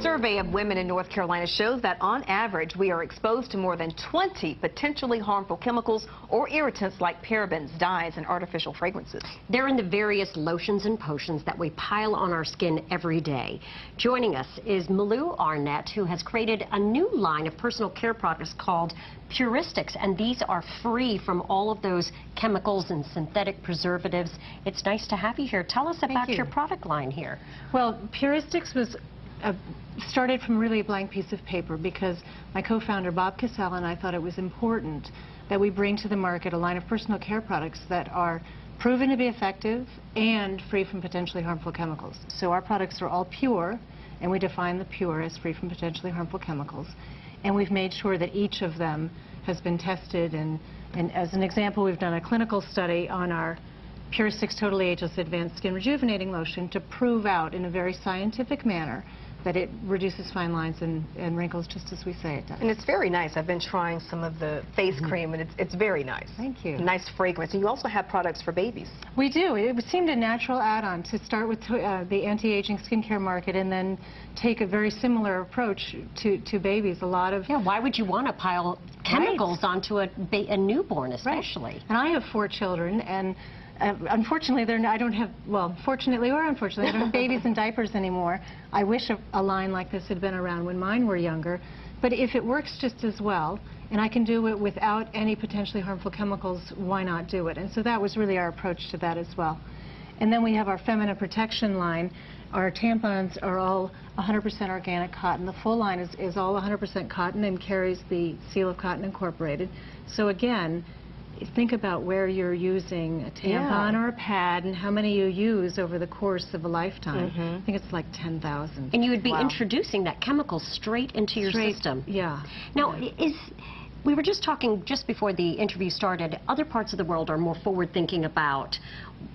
A survey of women in North Carolina shows that on average we are exposed to more than 20 potentially harmful chemicals or irritants like parabens, dyes, and artificial fragrances. They're in the various lotions and potions that we pile on our skin every day. Joining us is Arnett, who has created a new line of personal care products called Puristics, and these are free from all of those chemicals and synthetic preservatives. It's nice to have you here. Tell us about your product line here. Well, Puristics was started from really a blank piece of paper because my co-founder Bob Cassell and I thought it was important that we bring to the market a line of personal care products that are proven to be effective and free from potentially harmful chemicals. So our products are all pure, and we define the pure as free from potentially harmful chemicals. And we've made sure that each of them has been tested, and as an example, we've done a clinical study on our Puristics Totally Ageless Advanced Skin Rejuvenating Lotion to prove out in a very scientific manner that it reduces fine lines and wrinkles just as we say it does. And it's very nice. I've been trying some of the face cream, and it's very nice. Thank you. Nice fragrance. And you also have products for babies. We do. It seemed a natural add-on to start with the anti-aging skincare market and then take a very similar approach to babies. A lot of... Yeah, why would you want to pile chemicals onto a newborn especially? Right. And I have 4 children, and unfortunately, I don't have, well, fortunately or unfortunately, I don't have babies in diapers anymore. I wish a line like this had been around when mine were younger. But if it works just as well, and I can do it without any potentially harmful chemicals, why not do it? And so that was really our approach to that as well. And then we have our feminine protection line. Our tampons are all 100% organic cotton. The full line is all 100% cotton and carries the seal of Cotton Incorporated. So again, think about where you're using a tampon or a pad and how many you use over the course of a lifetime. I think it's like 10,000. And you would be introducing that chemical straight into your system. Yeah. Now, we were just talking just before the interview started, other parts of the world are more forward-thinking about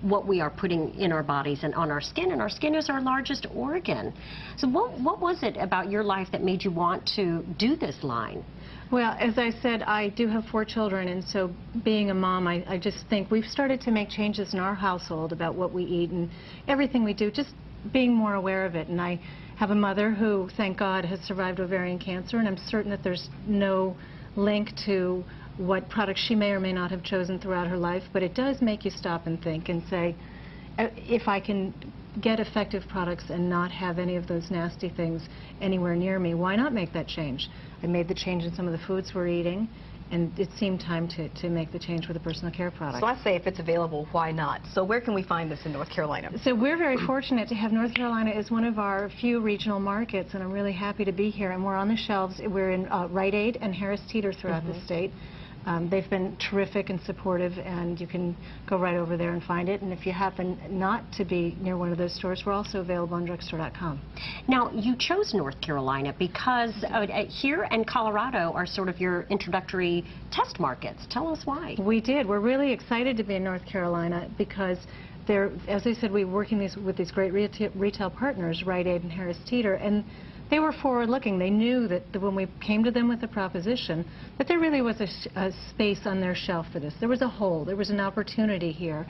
what we are putting in our bodies and on our skin, and our skin is our largest organ. So what was it about your life that made you want to do this line? Well, as I said, I do have 4 children, and so being a mom, I just think we've started to make changes in our household about what we eat and everything we do, just being more aware of it. And I have a mother who, thank God, has survived ovarian cancer, and I'm certain that there's no link to what products she may or may not have chosen throughout her life, but it does make you stop and think and say, if I can get effective products and not have any of those nasty things anywhere near me, why not make that change? I made the change in some of the foods we're eating, and it seemed time to make the change with a personal care product. So I say if it's available, why not? So where can we find this in North Carolina? So we're very fortunate to have North Carolina as one of our few regional markets, and I'm really happy to be here. And we're on the shelves. We're in Rite Aid and Harris Teeter throughout the state. They've been terrific and supportive, and you can go right over there and find it. And if you happen not to be near one of those stores, we're also available on drugstore.com. Now, you chose North Carolina because here and Colorado are sort of your introductory test markets. Tell us why. We did. We're really excited to be in North Carolina because as I said, we're working with these great retail partners, Rite Aid and Harris Teeter, and they were forward-looking. They knew that when we came to them with the proposition, that there really was a space on their shelf for this. There was a hole. There was an opportunity here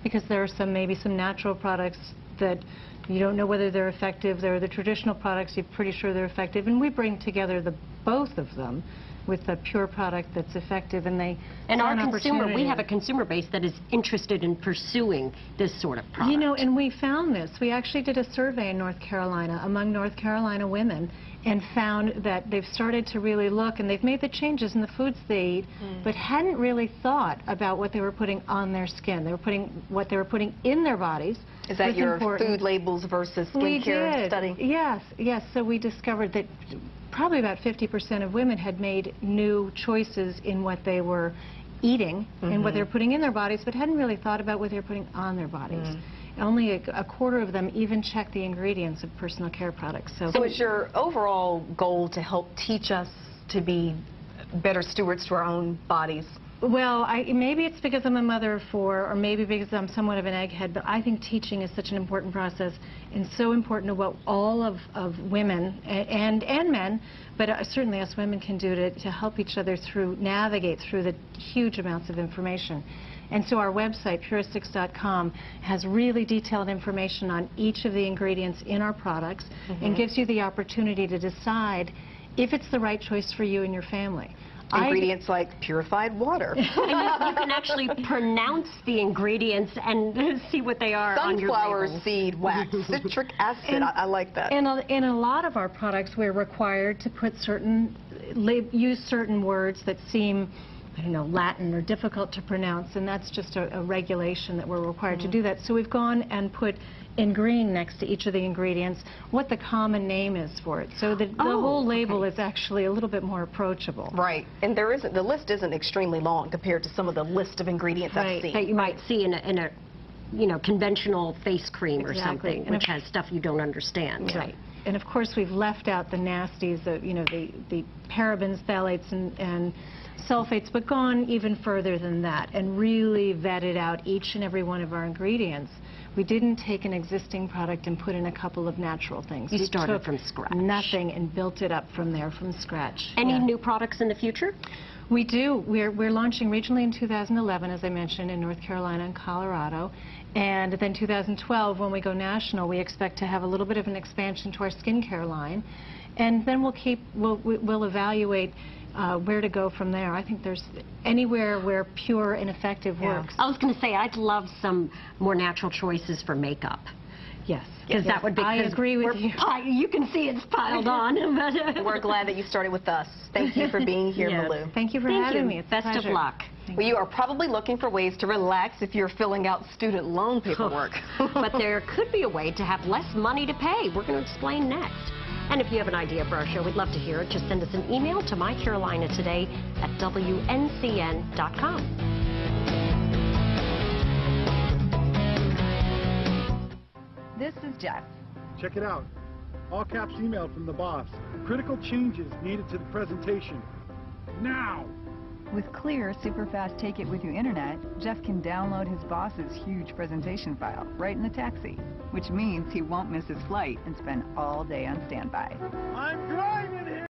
because there are maybe some natural products that you don't know whether they're effective. There are the traditional products. You're pretty sure they're effective. And we bring together both of them with a pure product that's effective, and we have a consumer base that is interested in pursuing this sort of product. You know, and we found this. We actually did a survey in North Carolina among North Carolina women and found that they've started to really look, and they've made the changes in the foods they eat, but hadn't really thought about what they were putting on their skin. They were putting what they were putting in their bodies. Is that your food labels versus skincare study? Yes, yes. So we discovered that probably about 50% of women had made new choices in what they were eating and what they were putting in their bodies, but hadn't really thought about what they were putting on their bodies. Only a quarter of them even check the ingredients of personal care products. So is your overall goal to help teach us to be better stewards to our own bodies? Well, maybe it's because I'm a mother of 4, or maybe because I'm somewhat of an egghead, but I think teaching is such an important process and so important to what all of women and men, but certainly us women can do to help each other navigate through the huge amounts of information. And so our website, Puristics.com, has really detailed information on each of the ingredients in our products and gives you the opportunity to decide if it's the right choice for you and your family. Ingredients like purified water. And you can actually pronounce the ingredients and see what they are on your label. Sunflower seed wax, citric acid. I like that. And in a lot of our products, we're required to put use certain words that seem, I don't know, Latin or difficult to pronounce, and that's just a regulation that we're required to do that. So we've gone and put in green next to each of the ingredients what the common name is for it. So the whole label is actually a little bit more approachable. Right. And the list isn't extremely long compared to some of the list of ingredients I've seen. That you might see in a conventional face cream or something, which has stuff you don't understand. Right. And of course we've left out the nasties, the parabens, phthalates, and sulfates, but gone even further than that and really vetted out each and every one of our ingredients. We didn't take an existing product and put in a couple of natural things. You started from scratch. Nothing and built it up from there, from scratch. Any new products in the future? We do. We're launching regionally in 2011, as I mentioned, in North Carolina and Colorado. And then 2012, when we go national, we expect to have a little bit of an expansion to our skincare line. And then we'll evaluate where to go from there. I think there's anywhere where pure and effective works. I was going to say, I'd love some more natural choices for makeup. Yes. Because that would be... I agree with you. You can see it's piled on. We're glad that you started with us. Thank you for being here, Malou. Thank you for having me. It's Best of luck. Well, you are probably looking for ways to relax if you're filling out student loan paperwork. But there could be a way to have less money to pay. We're going to explain next. And if you have an idea for our show, we'd love to hear it. Just send us an email to mycarolinatoday@wncn.com. This is Jeff. Check it out. All caps email from the boss. Critical changes needed to the presentation. Now! With clear, super-fast take-it-with-you internet, Jeff can download his boss's huge presentation file right in the taxi, which means he won't miss his flight and spend all day on standby. I'm driving!